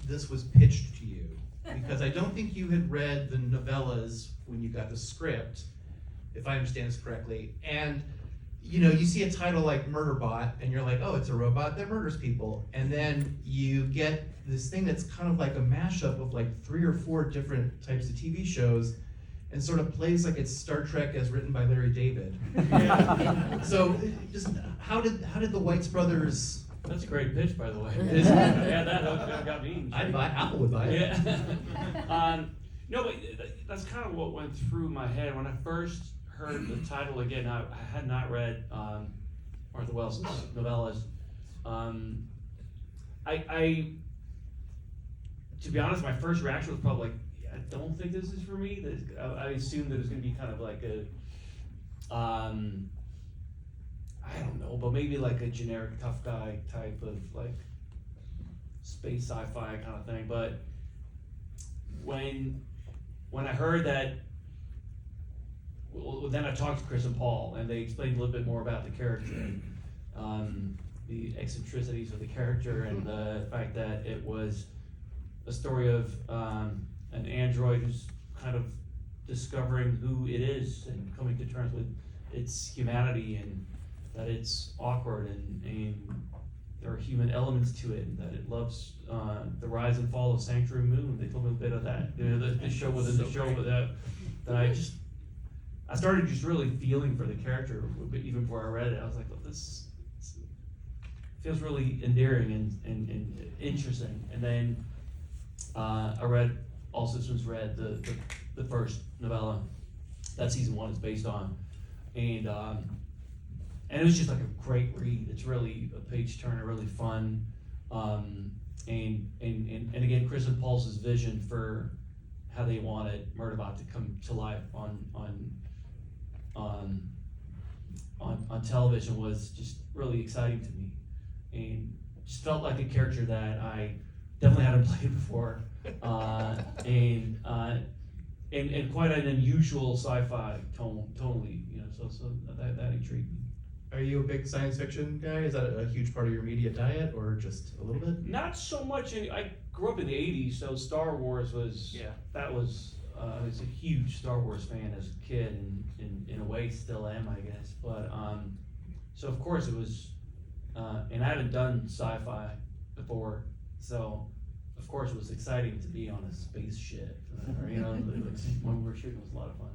this was pitched to you, because I don't think you had read the novellas when you got the script, if I understand this correctly. And you see a title like Murderbot, and you're like, oh, it's a robot that murders people. And then you get this thing that's kind of like a mashup of like 3 or 4 different types of TV shows, and sort of plays like it's Star Trek as written by Larry David. So, just how did the Weitz brothers? That's a great pitch, by the way. Yeah. Yeah, that got me. I'd buy, Apple would buy it. Yeah. No, but that's kind of what went through my head when I first heard the title again. I had not read Arthur Wells' novellas. I to be honest, my first reaction was probably like, I don't think this is for me. I assumed that it was going to be kind of like a, I don't know, but maybe like a generic tough guy type of like space sci-fi kind of thing. But when I heard that, well, then I talked to Chris and Paul, and they explained a little bit more about the character, the eccentricities of the character, and the fact that it was a story of an android who's kind of discovering who it is and coming to terms with its humanity, and that it's awkward, and there are human elements to it, and that it loves the rise and fall of Sanctuary Moon. They told me a bit of that. The show within the show with that I started just really feeling for the character, even before I read it. I was like, well, this feels really endearing and interesting. And then I read All Systems Red, the first novella that season 1 is based on, and it was just like a great read. It's really a page turner, really fun, and again, Chris and Paul's vision for how they wanted Murderbot to come to life on television was just really exciting to me, and just felt like a character that I definitely hadn't played before, and quite an unusual sci-fi tonally, so that intrigued me. Are you a big science fiction guy? Is that a huge part of your media diet, or just a little bit? Not so much. I grew up in the '80s, so Star Wars was I was a huge Star Wars fan as a kid, and in a way still am, I guess. But so of course it was, and I hadn't done sci-fi before, so of course it was exciting to be on a spaceship, when we were shooting. It was a lot of fun.